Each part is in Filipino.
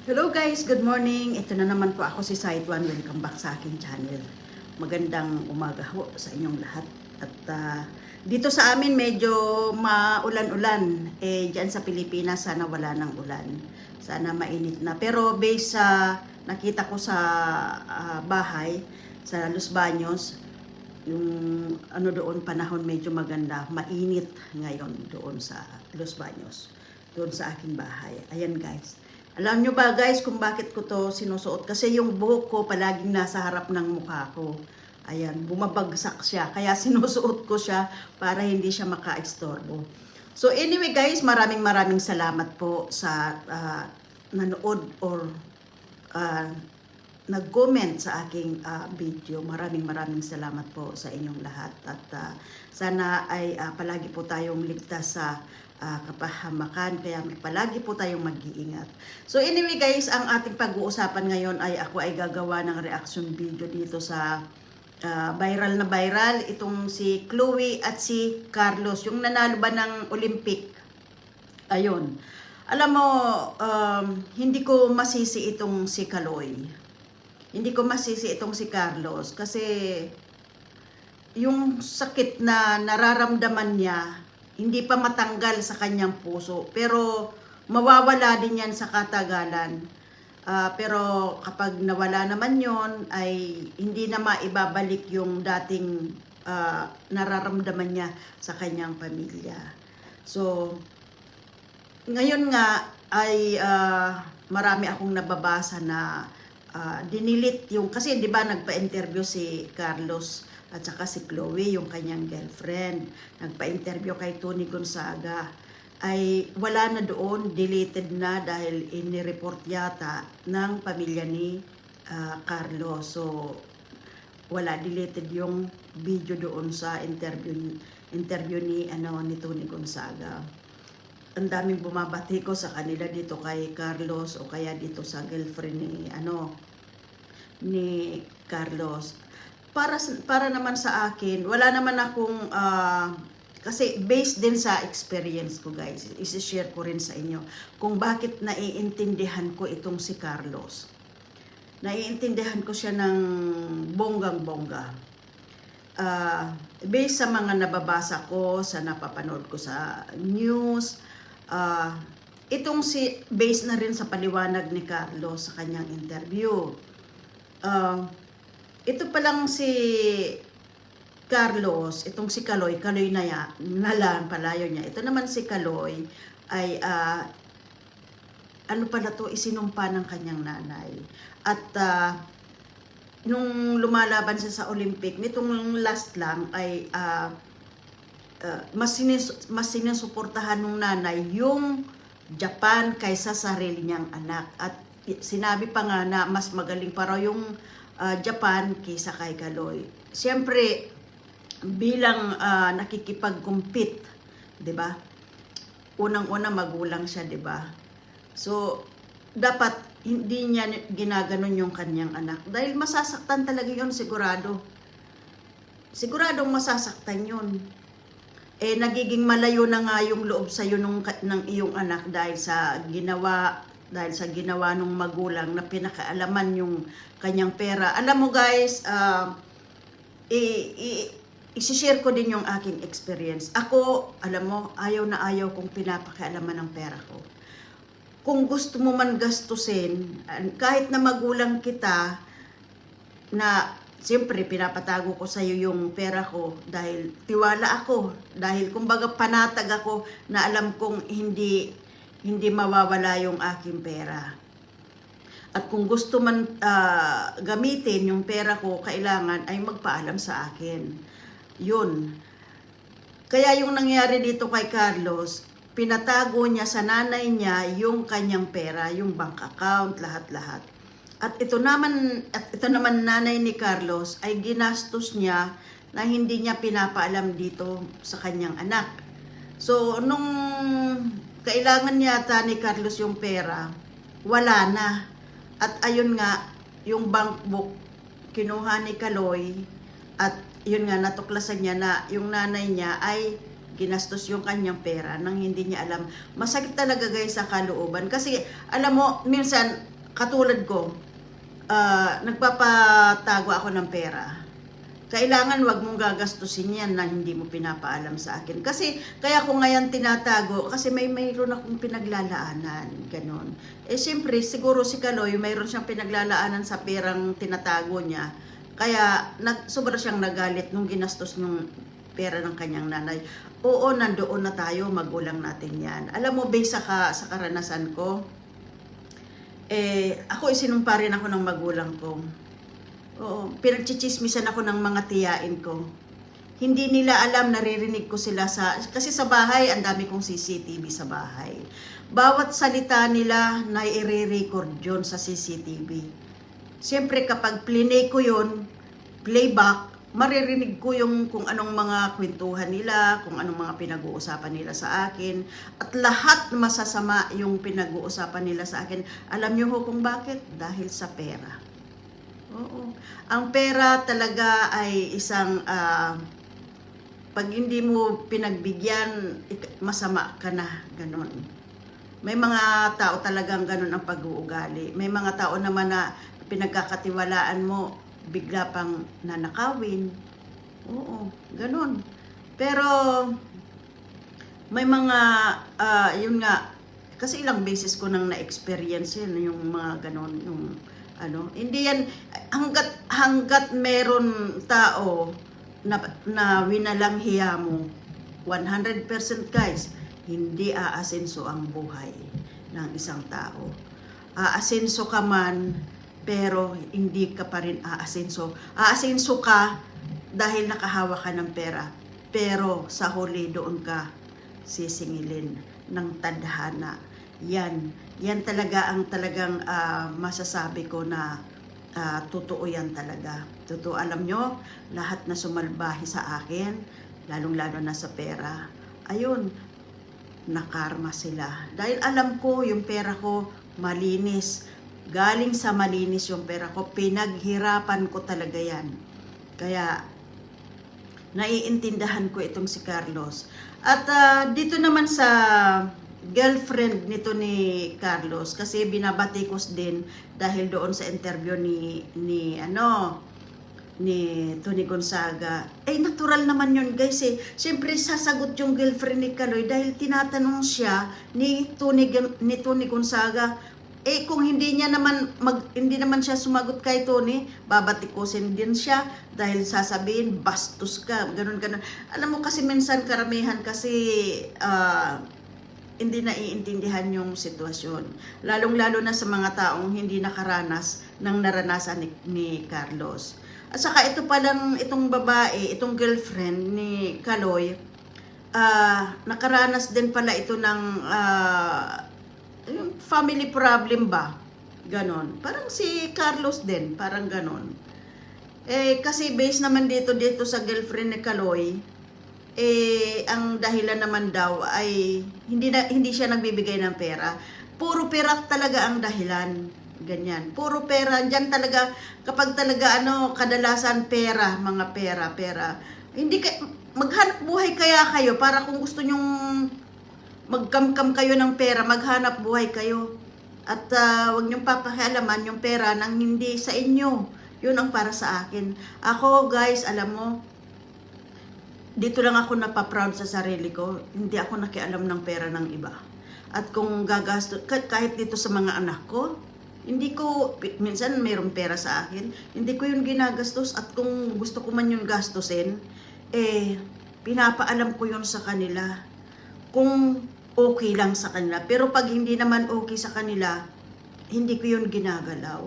Hello guys, good morning. Ito na naman po ako si Saitwan. Welcome back sa aking channel. Magandang umaga ho sa inyong lahat. At dito sa amin medyo maulan-ulan. Diyan sa Pilipinas sana wala ng ulan. Sana mainit na. Pero based sa nakita ko sa bahay, sa Los Baños, yung ano doon panahon medyo maganda. Mainit ngayon doon sa Los Baños. Doon sa aking bahay. Ayan guys. Alam nyo ba guys kung bakit ko to sinusuot? Kasi yung buhok ko palaging nasa harap ng mukha ko. Ayan, bumabagsak siya. Kaya sinusuot ko siya para hindi siya maka-ekstorbo. So anyway guys, maraming salamat po sa nanood or nag-comment sa aking video. Maraming salamat po sa inyong lahat. At sana ay palagi po tayong ligtas sa kapahamakan, kaya palagi po tayong mag-iingat. So anyway guys, ang ating pag-uusapan ngayon ay ako ay gagawa ng reaction video dito sa viral na viral, itong si Chloe at si Carlos, yung nanalo ba ng Olympic. Ayun. Alam mo, hindi ko masisi itong si Chloe. Hindi ko masisi itong si Carlos kasi yung sakit na nararamdaman niya hindi pa matanggal sa kanyang puso, pero mawawala din yan sa katagalan. Pero kapag nawala naman yon ay hindi na maibabalik yung dating nararamdaman niya sa kanyang pamilya. So ngayon nga ay marami akong nababasa na dinilit yung, kasi di ba nagpa-interview si Carlos at saka si Chloe, yung kanyang girlfriend, nagpa-interview kay Tony Gonzaga, ay wala na doon, deleted na dahil inireport yata ng pamilya ni Carlos. So wala, deleted yung video doon sa interview ni Tony Gonzaga. Ang daming bumabati ko sa kanila dito kay Carlos o kaya dito sa girlfriend ni Carlos. Para naman sa akin, wala naman akong kasi based din sa experience ko guys, isi-share ko rin sa inyo kung bakit naiintindihan ko itong si Carlos. Naiintindihan ko siya ng bonggang-bongga. Based sa mga nababasa ko, sa napapanood ko sa news, itong si based na rin sa paliwanag ni Carlos sa kanyang interview. Ito pa lang si Carlos, itong si Kaloy na lang palayo niya. Ito naman si Kaloy ay ano pala to, isinumpa ng kanyang nanay. At nung lumalaban siya sa Olympic, nitong last lang ay mas sinusuportahan ng nanay yung Japan kaysa sa sarili niyang anak. At sinabi pa nga na mas magaling pa raw yung Japan kaysa kay Kaloy. Siyempre, bilang nakikipag-compete, 'di ba? Unang-una magulang siya, 'di ba? So, dapat hindi niya ginaganon yung kanyang anak dahil masasaktan talaga 'yon, sigurado. Siguradong masasaktan 'yon. Nagiging malayo na nga yung loob sa iyo ng iyong anak dahil sa ginawa ng magulang na pinakaalaman yung kanyang pera. Alam mo guys, i-share ko din yung aking experience. Ako, alam mo, ayaw na ayaw kong pinapakialaman ng pera ko. Kung gusto mo man gastusin, kahit na magulang kita, na siyempre pinapatago ko sa iyo yung pera ko dahil tiwala ako, dahil kumbaga panatag ako na alam kong hindi mawawala yung aking pera. At kung gusto man gamitin yung pera ko, kailangan ay magpaalam sa akin. Yun. Kaya yung nangyari dito kay Carlos, pinatago niya sa nanay niya yung kanyang pera, yung bank account, lahat-lahat. At ito naman nanay ni Carlos ay ginastos niya na hindi niya pinapaalam dito sa kanyang anak. So, nung kailangan yata ni Carlos yung pera, wala na. At ayun nga, yung bank book, kinuha ni Kaloy, at yun nga, natuklasan niya na yung nanay niya ay ginastos yung kanyang pera nang hindi niya alam. Masakit talaga guys sa kalooban. Kasi alam mo, minsan katulad ko, nagpapatago ako ng pera. Kailangan wag mong gagastusin yan na hindi mo pinapaalam sa akin. Kasi, kaya ko ngayon tinatago, kasi mayroon akong pinaglalaanan, ganon. Siyempre, siguro si Kaloy, mayroon siyang pinaglalaanan sa perang tinatago niya. Kaya, sobra siyang nagalit nung ginastos ng pera ng kanyang nanay. Oo, nandoon na tayo, magulang natin yan. Alam mo, based sa karanasan ko, ako isinumpa rin ako ng magulang ko. Oo, pinagchichismisan ako ng mga tiyain ko. Hindi nila alam, naririnig ko sila kasi sa bahay, ang dami kong CCTV sa bahay. Bawat salita nila na i-record yun sa CCTV. Siyempre kapag plinay ko yun, playback, maririnig ko yung kung anong mga kwentuhan nila, kung anong mga pinag-uusapan nila sa akin, at lahat masasama yung pinag-uusapan nila sa akin. Alam niyo ho kung bakit? Dahil sa pera. Oo. Ang pera talaga ay isang, pag hindi mo pinagbigyan, masama ka na, ganon. May mga tao talagang ganon ang pag-uugali. May mga tao naman na pinagkakatiwalaan mo, bigla pang nanakawin. Oo, ganon. Pero, may mga, yun nga, kasi ilang beses ko nang na-experience yun, yung mga ganon, yung, hindi yan, hanggat meron tao na winalang hiya mo, 100% guys, hindi aasenso ang buhay ng isang tao. Aasenso ka man, pero hindi ka pa rin aasenso. Aasenso ka dahil nakahawa ka ng pera, pero sa huli doon ka sisingilin ng tadhana. Yan talaga ang talagang masasabi ko na totoo yan talaga. Totoo, alam nyo, lahat na sumalbahi sa akin, lalong-lalo na sa pera, ayun, nakarma sila. Dahil alam ko, yung pera ko malinis. Galing sa malinis yung pera ko. Pinaghirapan ko talaga yan. Kaya, naiintindahan ko itong si Carlos. At dito naman sa girlfriend nito ni Carlos, kasi binabatikos din dahil doon sa interview ni Tony Gonzaga. Natural naman yun guys eh. Siyempre sasagot yung girlfriend ni Kaloy dahil tinatanong siya ni Tony Gonzaga. Kung hindi naman siya sumagot kay Tony, babatikusin din siya dahil sasabihin bastos ka, ganun. Alam mo kasi minsan karamihan kasi hindi naiintindihan yung sitwasyon. Lalong-lalo na sa mga taong hindi nakaranas ng naranasan ni Carlos. At saka itong babae, itong girlfriend ni Kaloy, nakaranas din pala ito ng yung family problem ba? Ganon. Parang si Carlos din, parang ganon. Kasi based naman dito sa girlfriend ni Kaloy, ang dahilan naman daw ay hindi siya nagbibigay ng pera. Puro pera talaga ang dahilan. Ganyan. Puro pera. Diyan talaga, kapag talaga kadalasan pera, mga pera. Hindi maghanap buhay kaya kayo para kung gusto nyong magkamkam kayo ng pera, maghanap buhay kayo. At wag nyong papakialaman yung pera nang hindi sa inyo. Yun ang para sa akin. Ako guys, alam mo, dito lang ako napaproud sa sarili ko. Hindi ako nakialam ng pera ng iba. At kung gagastos, kahit dito sa mga anak ko, hindi ko, minsan mayroong pera sa akin, hindi ko yun ginagastos. At kung gusto ko man yun gastusin, pinapaalam ko yun sa kanila. Kung okay lang sa kanila. Pero pag hindi naman okay sa kanila, hindi ko yun ginagalaw.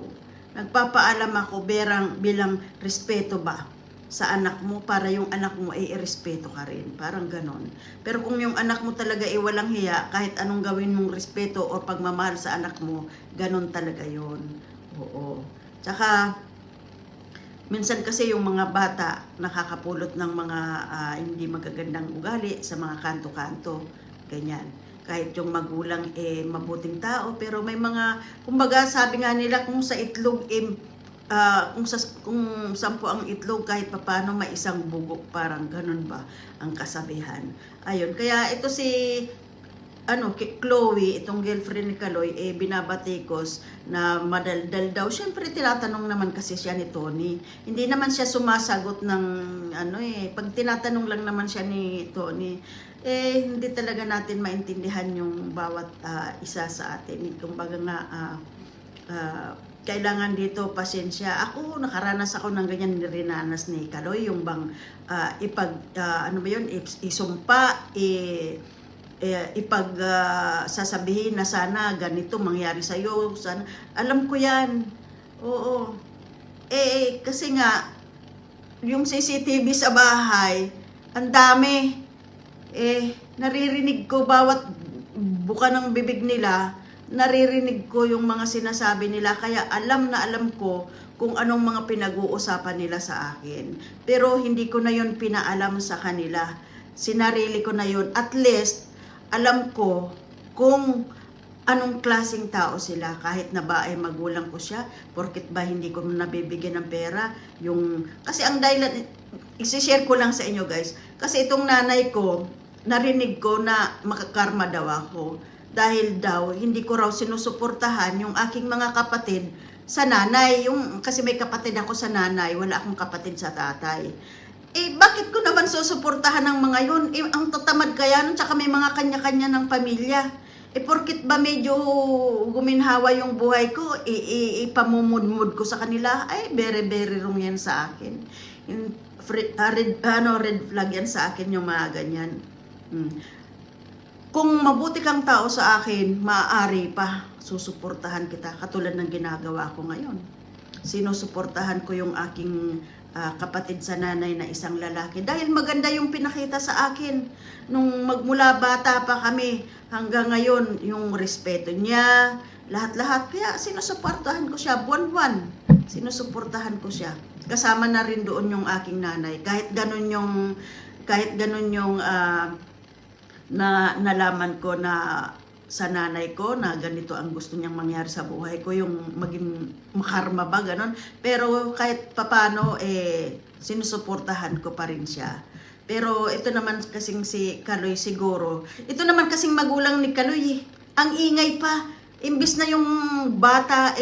Nagpapaalam ako bilang respeto ba sa anak mo, para yung anak mo ay irespeto ka rin. Parang ganon. Pero kung yung anak mo talaga ay walang hiya, kahit anong gawin mong respeto o pagmamahal sa anak mo, ganon talaga yun. Oo. Tsaka, minsan kasi yung mga bata nakakapulot ng mga hindi magagandang ugali sa mga kanto-kanto. Ganyan. Kahit yung magulang mabuting tao, pero may mga, kumbaga sabi nga nila, kung sa itlog kung 10 ang itlog, kahit papano may isang bugok, parang ganun ba ang kasabihan. Ayun, kaya ito si Chloe, itong girlfriend ni Kaloy, binabatikos na madaldal daw. Siyempre, tinatanong naman kasi siya ni Tony. Hindi naman siya sumasagot ng, pag tinatanong lang naman siya ni Tony, hindi talaga natin maintindihan yung bawat isa sa atin. Kumbaga nga, kailangan dito pasensya. Ako, nakaranas ako ng ganyan nirinanas ni Kaloy, yung bang isumpa, sasabihin na sana ganito mangyari sa iyo, sana alam ko 'yan. Oo. Kasi nga yung CCTV sa bahay, ang dami. Naririnig ko bawat buka ng bibig nila, naririnig ko yung mga sinasabi nila, kaya alam na alam ko kung anong mga pinag-uusapan nila sa akin. Pero hindi ko na yun pinaalam sa kanila. Sinarili ko na yun. At least alam ko kung anong klaseng tao sila, kahit na ba ay magulang ko siya, porket ba hindi ko nabibigyan ng pera, kasi ang dahilan, isi-share ko lang sa inyo guys, kasi itong nanay ko, narinig ko na makakarma daw ako, dahil daw, hindi ko raw sinusuportahan yung aking mga kapatid sa nanay, kasi may kapatid ako sa nanay, wala akong kapatid sa tatay. Bakit ko naman susuportahan ng mga yun? Ang tatamad kaya nun, tsaka may mga kanya-kanya ng pamilya. Porkit ba medyo guminhawa yung buhay ko, ipamumudmud ko sa kanila, very, very wrong yan sa akin. Yung red flag yan sa akin, yung mga ganyan. Kung mabuti kang tao sa akin, maaari pa, susuportahan kita, katulad ng ginagawa ko ngayon. Sinusuportahan ko yung aking kapatid sa nanay na isang lalaki. Dahil maganda yung pinakita sa akin. Nung magmula bata pa kami, hanggang ngayon, yung respeto niya, lahat-lahat. Kaya sinusuportahan ko siya, buwan-buwan. Sinusuportahan ko siya. Kasama na rin doon yung aking nanay. Kahit ganun yung nalaman ko na sa nanay ko na ganito ang gusto niyang mangyari sa buhay ko, yung maging makarma ba, ganon. Pero kahit papano, sinusuportahan ko pa rin siya. Pero ito naman kasing si Kaloy siguro, ito naman kasing magulang ni Kaloy, ang ingay pa. Imbis na yung bata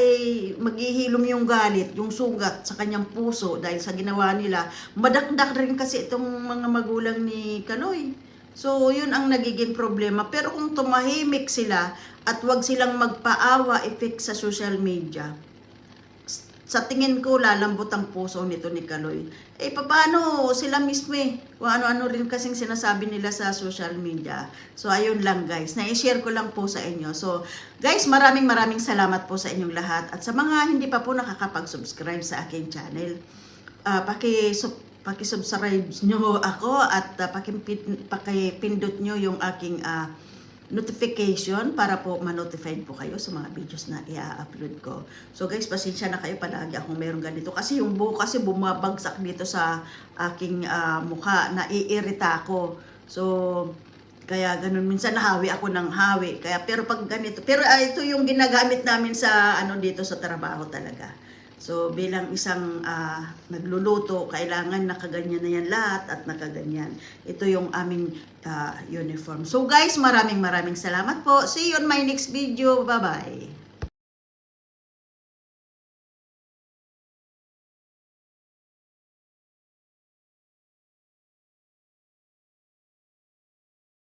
maghihilom yung galit, yung sugat sa kanyang puso dahil sa ginawa nila, madakdak rin kasi itong mga magulang ni Kaloy. So, yun ang nagiging problema. Pero kung tumahimik sila at wag silang magpaawa, i-fix sa social media, sa tingin ko, lalambot ang puso nito ni Kaloy. Paano sila mismo kung ano-ano rin kasing sinasabi nila sa social media. So, ayun lang guys. Na-share ko lang po sa inyo. So, guys, maraming salamat po sa inyong lahat. At sa mga hindi pa po nakakapag-subscribe sa aking channel, paki-subscribe nyo ako at pakipindot nyo yung aking notification para po ma-notified po kayo sa mga videos na i-upload ko. So guys, pasensya na kayo, palagi akong meron ganito. Kasi yung buhok kasi bumabagsak dito sa aking mukha, naiirita ako. So, kaya ganun, minsan nahawi ako ng hawi. Pero pag ganito, ito yung ginagamit namin sa dito sa trabaho talaga. So, bilang isang nagluluto, kailangan nakaganyan na yan lahat at nakaganyan. Ito yung aming uniform. So, guys, maraming salamat po. See you on my next video. Bye-bye.